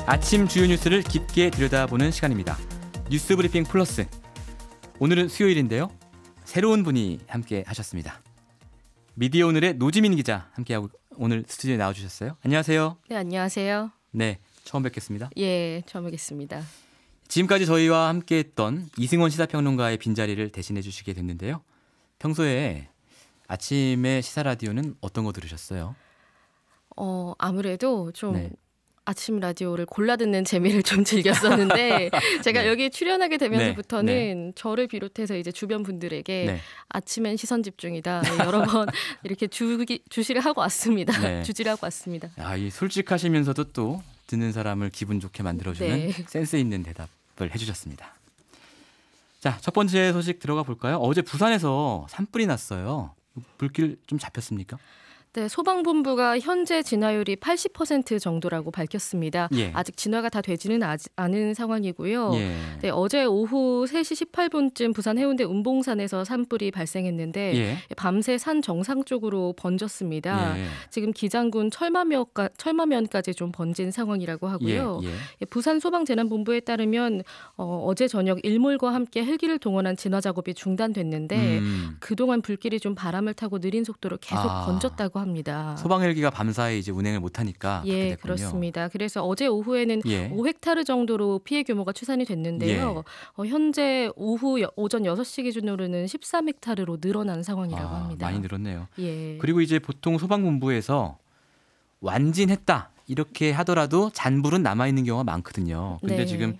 아침 주요 뉴스를 깊게 들여다보는 시간입니다. 뉴스 브리핑 플러스. 오늘은 수요일인데요. 새로운 분이 함께 하셨습니다. 미디어 오늘의 노지민 기자 함께하고 오늘 스튜디오에 나와주셨어요. 안녕하세요. 네, 안녕하세요. 네, 처음 뵙겠습니다. 예, 처음 뵙겠습니다. 지금까지 저희와 함께했던 이승원 시사평론가의 빈자리를 대신해 주시게 됐는데요. 평소에 아침에 시사 라디오는 어떤 거 들으셨어요? 아무래도 좀 아침 라디오를 골라 듣는 재미를 좀 즐겼었는데 제가 여기 출연하게 되면서부터는 저를 비롯해서 이제 주변 분들에게 아침엔 시선 집중이다 여러 번 이렇게 주시를 하고 왔습니다. 주지를 하고 왔습니다. 이 솔직하시면서도 또 듣는 사람을 기분 좋게 만들어주는 센스 있는 대답을 해주셨습니다. 자, 첫 번째 소식 들어가 볼까요? 어제 부산에서 산불이 났어요. 불길 좀 잡혔습니까? 네, 소방본부가 현재 진화율이 80% 정도라고 밝혔습니다. 아직 진화가 다 되지는 않은 상황이고요. 네, 어제 오후 3시 18분쯤 부산 해운대 운봉산에서 산불이 발생했는데 밤새 산 정상 쪽으로 번졌습니다. 지금 기장군 철마면까지 좀 번진 상황이라고 하고요. 부산 소방재난본부에 따르면 어제 저녁 일몰과 함께 헬기를 동원한 진화 작업이 중단됐는데 그동안 불길이 좀 바람을 타고 느린 속도로 계속 번졌다고 합니다. 소방 헬기가 밤사이 이제 운행을 못하니까 그렇게 됐군요. 그렇습니다. 그래서 어제 오후에는 5헥타르 정도로 피해 규모가 추산이 됐는데요. 현재 오전 6시 기준으로는 13헥타르로 늘어난 상황이라고 합니다. 많이 늘었네요. 그리고 이제 보통 소방본부에서 완진했다 이렇게 하더라도 잔불은 남아있는 경우가 많거든요. 근데 지금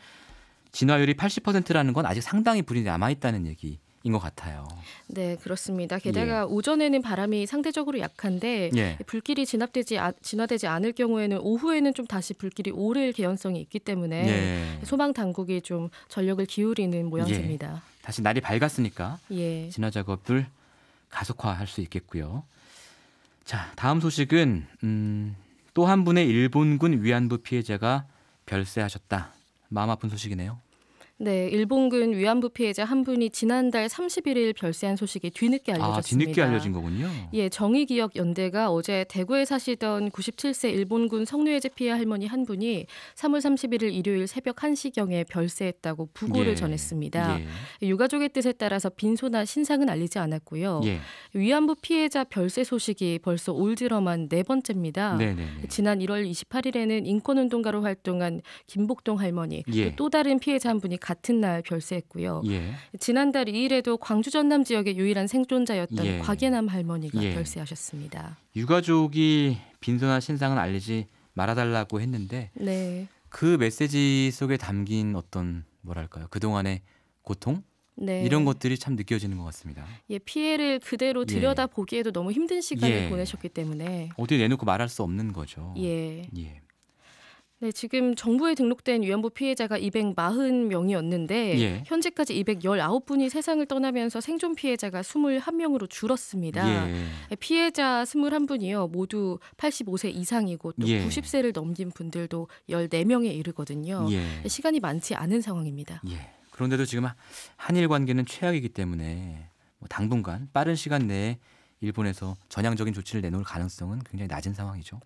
진화율이 80%라는 건 아직 상당히 불이 남아있다는 얘기인 것 같아요. 네, 그렇습니다. 게다가 오전에는 바람이 상대적으로 약한데 불길이 진화되지 않을 경우에는 오후에는 좀 다시 불길이 오를 개연성이 있기 때문에 소방 당국이 좀 전력을 기울이는 모양새입니다. 다시 날이 밝았으니까 진화 작업을 가속화할 수 있겠고요. 자, 다음 소식은 또 한 분의 일본군 위안부 피해자가 별세하셨다. 마음 아픈 소식이네요. 네, 일본군 위안부 피해자 한 분이 지난달 31일 별세한 소식이 뒤늦게 알려졌습니다. 뒤늦게 알려진 거군요. 정의기억연대가 어제 대구에 사시던 97세 일본군 성노예제 피해 할머니 한 분이 3월 31일 일요일 새벽 1시경에 별세했다고 부고를 전했습니다. 유가족의 뜻에 따라서 빈소나 신상은 알리지 않았고요. 위안부 피해자 별세 소식이 벌써 올 들어만 4번째입니다. 지난 1월 28일에는 인권운동가로 활동한 김복동 할머니, 또 다른 피해자 한 분이 같은 날 별세했고요. 지난달 2일에도 광주 전남 지역의 유일한 생존자였던 곽예남 할머니가 별세하셨습니다. 유가족이 빈소나 신상은 알리지 말아달라고 했는데 그 메시지 속에 담긴 어떤 뭐랄까요? 그동안의 고통? 이런 것들이 참 느껴지는 것 같습니다. 피해를 그대로 들여다보기에도 너무 힘든 시간을 보내셨기 때문에 어디 내놓고 말할 수 없는 거죠. 네, 지금 정부에 등록된 위안부 피해자가 240명이었는데 현재까지 219분이 세상을 떠나면서 생존 피해자가 21명으로 줄었습니다. 피해자 21분이요. 모두 85세 이상이고 또 90세를 넘긴 분들도 14명에 이르거든요. 시간이 많지 않은 상황입니다. 그런데도 지금 한일 관계는 최악이기 때문에 당분간 빠른 시간 내에 일본에서 전향적인 조치를 내놓을 가능성은 굉장히 낮은 상황이죠.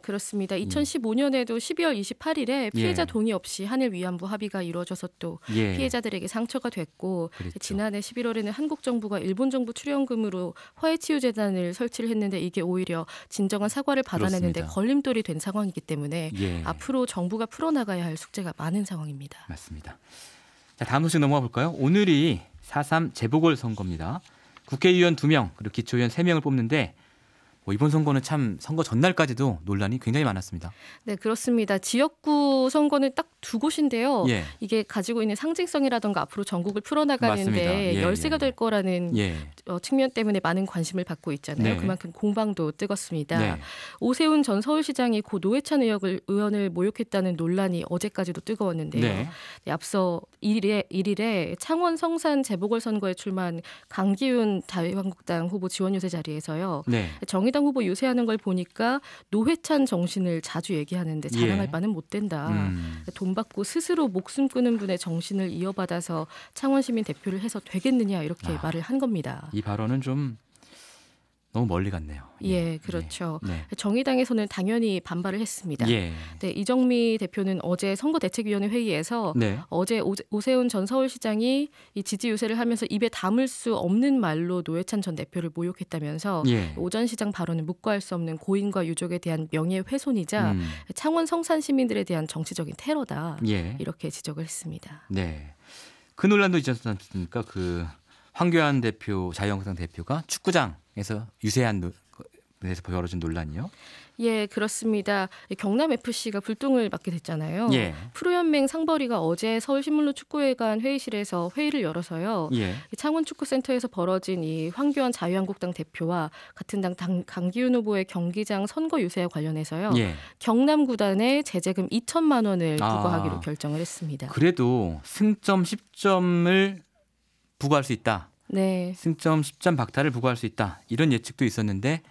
그렇습니다. 2015년에도 12월 28일에 피해자 동의 없이 한일 위안부 합의가 이루어져서 또 피해자들에게 상처가 됐고 지난해 11월에는 한국 정부가 일본 정부 출연금으로 화해치유재단을 설치를 했는데 이게 오히려 진정한 사과를 받아내는데 걸림돌이 된 상황이기 때문에 앞으로 정부가 풀어나가야 할 숙제가 많은 상황입니다. 맞습니다. 자, 다음 소식 넘어가 볼까요? 오늘이 4.3 재보궐선거입니다. 국회의원 2명 그리고 기초의원 3명을 뽑는데 이번 선거는 참 선거 전날까지도 논란이 굉장히 많았습니다. 네, 그렇습니다. 지역구 선거는 딱 2곳인데요. 이게 가지고 있는 상징성이라든가 앞으로 전국을 풀어나가는데 열세가 될 거라는 측면 때문에 많은 관심을 받고 있잖아요. 그만큼 공방도 뜨겁습니다. 오세훈 전 서울시장이 고 노회찬 의원을 모욕했다는 논란이 어제까지도 뜨거웠는데요. 앞서 1일에 창원 성산 재보궐선거에 출마한 강기훈 자유한국당 후보 지원 유세 자리에서요. 정의당 후보 유세하는 걸 보니까 노회찬 정신을 자주 얘기하는데 자랑할 바는 못 된다. 돈 받고 스스로 목숨 끊은 분의 정신을 이어받아서 창원시민 대표를 해서 되겠느냐 이렇게 말을 한 겁니다. 이 발언은 좀 너무 멀리 갔네요. 예, 그렇죠. 네. 정의당에서는 당연히 반발을 했습니다. 예. 네, 이정미 대표는 어제 선거대책위원회 회의에서 네. 어제 오세훈 전 서울시장이 이 지지 유세를 하면서 입에 담을 수 없는 말로 노회찬 전 대표를 모욕했다면서 오 전 시장 발언은 묵과할 수 없는 고인과 유족에 대한 명예훼손이자 창원 성산 시민들에 대한 정치적인 테러다. 이렇게 지적을 했습니다. 네, 그 논란도 있지 않습니까? 그 황교안 대표, 자유한국당 대표가 축구장에서 유세한 데서 벌어진 논란이요? 예, 그렇습니다. 경남FC가 불똥을 맞게 됐잖아요. 프로연맹 상벌위가 어제 서울신문로 축구회관 회의실에서 회의를 열어서요. 창원축구센터에서 벌어진 이 황교안 자유한국당 대표와 같은 당 강기훈 후보의 경기장 선거 유세와 관련해서요. 경남 구단에 제재금 2천만 원을 부과하기로 결정을 했습니다. 그래도 승점 10점을 부과할 수 있다. 네. 승점 10점 박탈을 부과할 수 있다. 이런 예측도 있었는데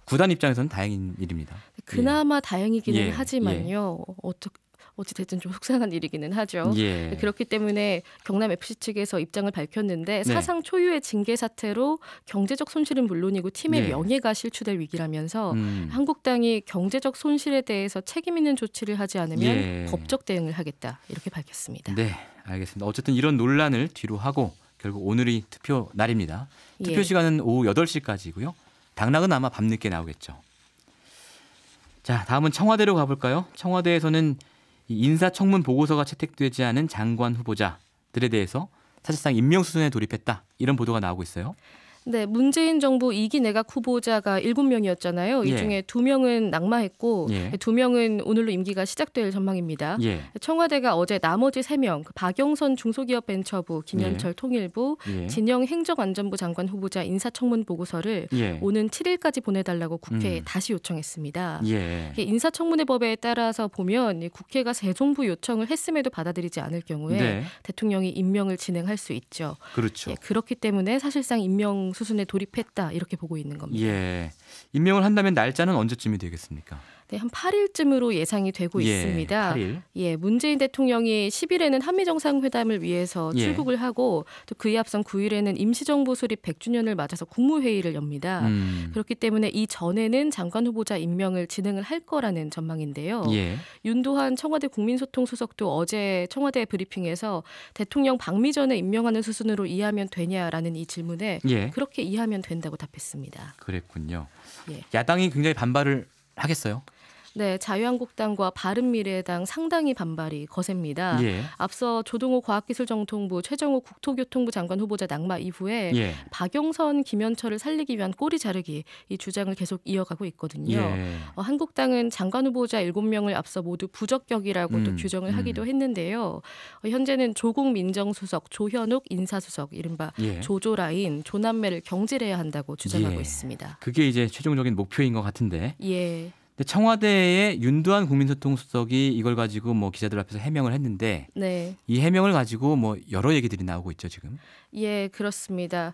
구단 입장에서는 다행인 일입니다. 그나마 다행이기는 하지만요. 어찌됐든 좀 속상한 일이기는 하죠. 그렇기 때문에 경남FC 측에서 입장을 밝혔는데 사상 초유의 징계 사태로 경제적 손실은 물론이고 팀의 명예가 실추될 위기라면서 한국당이 경제적 손실에 대해서 책임 있는 조치를 하지 않으면 법적 대응을 하겠다. 이렇게 밝혔습니다. 네, 알겠습니다. 어쨌든 이런 논란을 뒤로 하고 결국 오늘이 투표 날입니다. 투표 시간은 오후 8시까지고요. 당락은 아마 밤늦게 나오겠죠. 자, 다음은 청와대로 가볼까요? 청와대에서는 인사청문 보고서가 채택되지 않은 장관 후보자들에 대해서 사실상 임명수순에 돌입했다. 이런 보도가 나오고 있어요. 네, 문재인 정부 2기 내각 후보자가 7명이었잖아요. 이 중에 2명은 낙마했고 2명은 오늘로 임기가 시작될 전망입니다. 청와대가 어제 나머지 3명, 박영선 중소기업벤처부, 김현철 통일부, 진영 행정안전부 장관 후보자 인사청문 보고서를 오는 7일까지 보내달라고 국회에 다시 요청했습니다. 인사청문회 법에 따라서 보면 국회가 새 정부 요청을 했음에도 받아들이지 않을 경우에 대통령이 임명을 진행할 수 있죠. 그렇죠. 그렇기 때문에 사실상 임명 수순에 돌입했다 이렇게 보고 있는 겁니다. 임명을 한다면 날짜는 언제쯤이 되겠습니까? 네, 한 8일쯤으로 예상이 되고 있습니다. 8일. 문재인 대통령이 10일에는 한미정상회담을 위해서 출국을 하고 또 그에 앞선 9일에는 임시정부 수립 100주년을 맞아서 국무회의를 엽니다. 그렇기 때문에 이 전에는 장관 후보자 임명을 진행을 할 거라는 전망인데요. 윤도한 청와대 국민소통수석도 어제 청와대 브리핑에서 대통령 방미 전에 임명하는 수순으로 이해하면 되냐라는 이 질문에 그렇게 이해하면 된다고 답했습니다. 그랬군요. 야당이 굉장히 반발을 하겠어요? 네, 자유한국당과 바른미래당 상당히 반발이 거셉니다. 앞서 조동호 과학기술정통부, 최정호 국토교통부 장관 후보자 낙마 이후에 박영선, 김현철을 살리기 위한 꼬리 자르기 이 주장을 계속 이어가고 있거든요. 한국당은 장관 후보자 7명을 앞서 모두 부적격이라고 또 규정을 하기도 했는데요. 현재는 조국 민정수석, 조현욱 인사수석, 이른바 조조라인, 조남매를 경질해야 한다고 주장하고 있습니다. 그게 이제 최종적인 목표인 것 같은데. 근데 청와대의 윤두한 국민소통수석이 이걸 가지고 뭐 기자들 앞에서 해명을 했는데 이 해명을 가지고 뭐 여러 얘기들이 나오고 있죠 지금. 그렇습니다.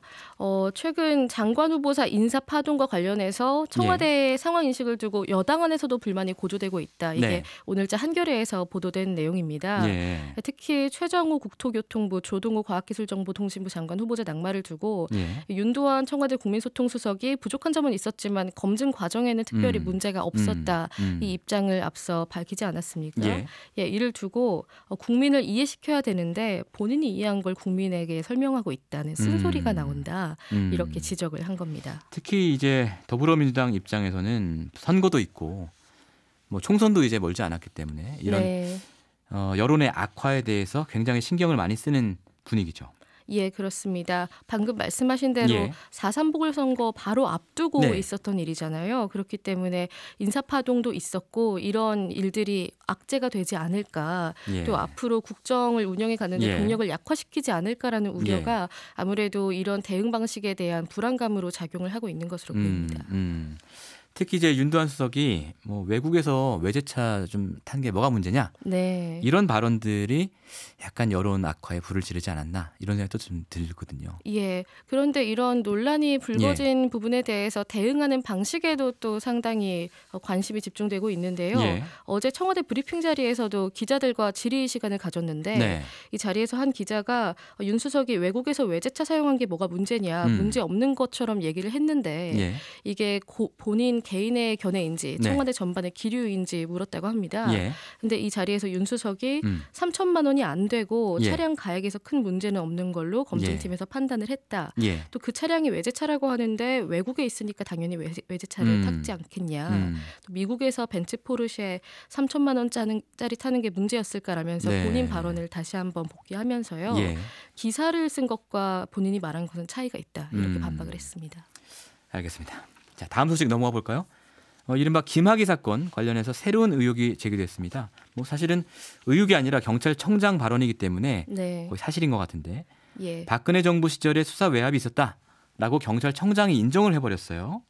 최근 장관 후보자 인사 파동과 관련해서 청와대의 상황 인식을 두고 여당 안에서도 불만이 고조되고 있다. 이게 오늘자 한겨레에서 보도된 내용입니다. 특히 최정우 국토교통부, 조동호 과학기술정보통신부 장관 후보자 낙마를 두고 윤두한 청와대 국민소통수석이 부족한 점은 있었지만 검증 과정에는 특별히 문제가 없었다. 이 입장을 앞서 밝히지 않았습니까? 이를 두고 국민을 이해시켜야 되는데 본인이 이해한 걸 국민에게 설명하고 있다는 쓴소리가 나온다. 이렇게 지적을 한 겁니다. 특히 이제 더불어민주당 입장에서는 선거도 있고 뭐 총선도 이제 멀지 않았기 때문에 이런 여론의 악화에 대해서 굉장히 신경을 많이 쓰는 분위기죠. 그렇습니다. 방금 말씀하신 대로 4.3 보궐선거 바로 앞두고 있었던 일이잖아요. 그렇기 때문에 인사파동도 있었고 이런 일들이 악재가 되지 않을까. 또 앞으로 국정을 운영해 가는데 동력을 약화시키지 않을까라는 우려가 아무래도 이런 대응 방식에 대한 불안감으로 작용을 하고 있는 것으로 보입니다. 특히 이제 윤두한 수석이 뭐 외국에서 외제차 좀 탄 게 뭐가 문제냐 네. 이런 발언들이 약간 여론 악화에 불을 지르지 않았나 이런 생각도 좀 들거든요. 예. 그런데 이런 논란이 불거진 부분에 대해서 대응하는 방식에도 또 상당히 관심이 집중되고 있는데요. 어제 청와대 브리핑 자리에서도 기자들과 질의 시간을 가졌는데 이 자리에서 한 기자가 윤 수석이 외국에서 외제차 사용한 게 뭐가 문제냐 문제 없는 것처럼 얘기를 했는데 이게 본인 개인의 견해인지 청와대 전반의 기류인지 물었다고 합니다. 근데 이 자리에서 윤 수석이 3천만 원이 안 되고 차량 가액에서 큰 문제는 없는 걸로 검증팀에서 판단을 했다. 또 그 차량이 외제차라고 하는데 외국에 있으니까 당연히 외제차를 탔지 않겠냐. 또 미국에서 벤츠 포르쉐 3천만 원짜리 타는 게 문제였을까라면서 본인 발언을 다시 한번 복귀하면서요. 기사를 쓴 것과 본인이 말한 것은 차이가 있다. 이렇게 반박을 했습니다. 알겠습니다. 자, 다음 소식 넘어가 볼까요? 이른바 김학의 사건 관련해서 새로운 의혹이 제기됐습니다. 뭐 사실은 의혹이 아니라 경찰청장 발언이기 때문에 거의 사실인 것 같은데 박근혜 정부 시절에 수사 외압이 있었다라고 경찰청장이 인정을 해버렸어요.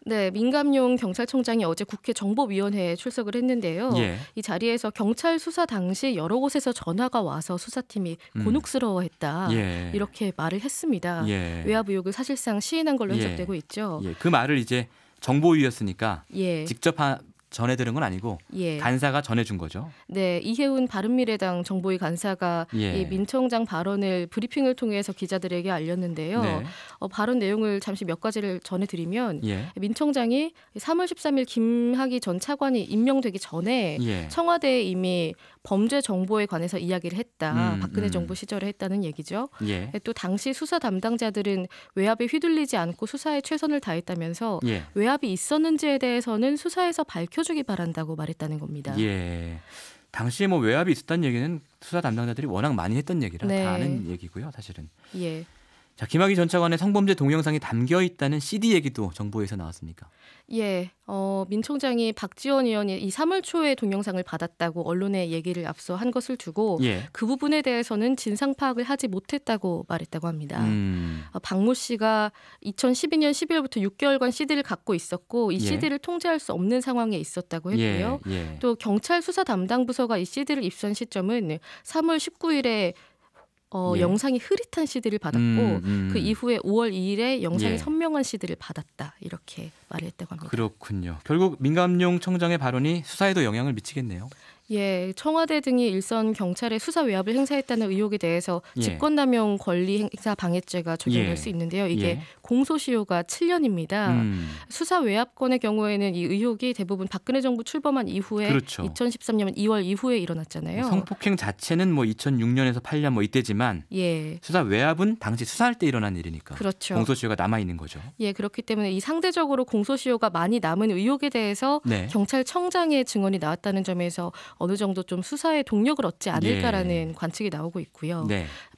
네, 민감용 경찰청장이 어제 국회 정보위원회에 출석을 했는데요. 이 자리에서 경찰 수사 당시 여러 곳에서 전화가 와서 수사팀이 곤혹스러워했다. 이렇게 말을 했습니다. 외압 의혹을 사실상 시인한 걸로 해석되고 있죠. 그 말을 이제 정보위였으니까 직접 전해들은 건 아니고 간사가 전해준 거죠. 네, 이혜훈 바른미래당 정보위 간사가 이 민 청장 발언을 브리핑을 통해서 기자들에게 알렸는데요. 발언 내용을 잠시 몇 가지를 전해드리면 민 청장이 3월 13일 김학의 전 차관이 임명되기 전에 청와대에 이미 범죄 정보에 관해서 이야기를 했다. 박근혜 정부 시절에 했다는 얘기죠. 또 당시 수사 담당자들은 외압에 휘둘리지 않고 수사에 최선을 다했다면서 외압이 있었는지에 대해서는 수사에서 밝혀주기 바란다고 말했다는 겁니다. 당시에 뭐 외압이 있었다는 얘기는 수사 담당자들이 워낙 많이 했던 얘기라 다 아는 얘기고요, 사실은. 자, 김학의 전 차관의 성범죄 동영상이 담겨 있다는 CD 얘기도 정보에서 나왔습니까? 민 총장이 박지원 의원이 이 3월 초에 동영상을 받았다고 언론에 얘기를 앞서 한 것을 두고 그 부분에 대해서는 진상 파악을 하지 못했다고 말했다고 합니다. 박모 씨가 2012년 12월부터 6개월간 CD를 갖고 있었고 이 CD를 통제할 수 없는 상황에 있었다고 했고요. 또 경찰 수사 담당 부서가 이 CD를 입수한 시점은 3월 19일에 영상이 흐릿한 CD를 받았고 그 이후에 5월 2일에 영상이 선명한 CD를 받았다. 이렇게 말을 했다고 합니다. 그렇군요. 결국 민감용 청장의 발언이 수사에도 영향을 미치겠네요. 청와대 등이 일선 경찰의 수사 외압을 행사했다는 의혹에 대해서 직권남용 권리 행사 방해죄가 적용될 수 있는데요. 이게 공소시효가 7년입니다. 수사 외압건의 경우에는 이 의혹이 대부분 박근혜 정부 출범한 이후에 2013년 2월 이후에 일어났잖아요. 성폭행 자체는 뭐 2006년에서 8년 뭐 이때지만 수사 외압은 당시 수사할 때 일어난 일이니까 공소시효가 남아 있는 거죠. 그렇기 때문에 이 상대적으로 공소시효가 많이 남은 의혹에 대해서 경찰청장의 증언이 나왔다는 점에서 어느 정도 좀 수사에 동력을 얻지 않을까라는 관측이 나오고 있고요.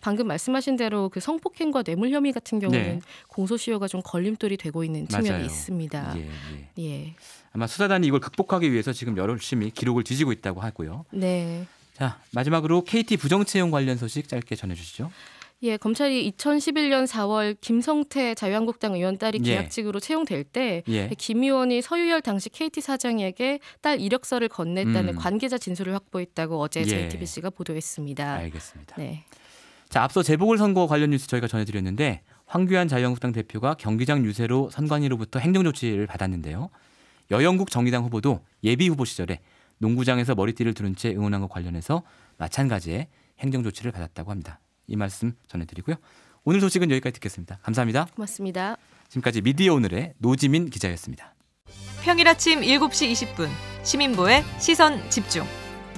방금 말씀하신 대로 그 성폭행과 뇌물 혐의 같은 경우는 공소시효가 좀 걸림돌이 되고 있는 측면이 있습니다. 아마 수사단이 이걸 극복하기 위해서 지금 열심히 기록을 뒤지고 있다고 하고요. 자, 마지막으로 KT 부정채용 관련 소식 짧게 전해주시죠. 검찰이 2011년 4월 김성태 자유한국당 의원 딸이 계약직으로 채용될 때 김 의원이 서유열 당시 KT 사장에게 딸 이력서를 건넸다는 관계자 진술을 확보했다고 어제 JTBC가 보도했습니다. 알겠습니다. 자, 앞서 재보궐선거 관련 뉴스 저희가 전해드렸는데 황교안 자유한국당 대표가 경기장 유세로 선관위로부터 행정조치를 받았는데요. 여영국 정의당 후보도 예비후보 시절에 농구장에서 머리띠를 두른 채 응원한 것 관련해서 마찬가지의 행정조치를 받았다고 합니다. 이 말씀 전해드리고요. 오늘 소식은 여기까지 듣겠습니다. 감사합니다. 고맙습니다. 지금까지 미디어 오늘의 노지민 기자였습니다. 평일 아침 7시 20분 시민보의 시선집중.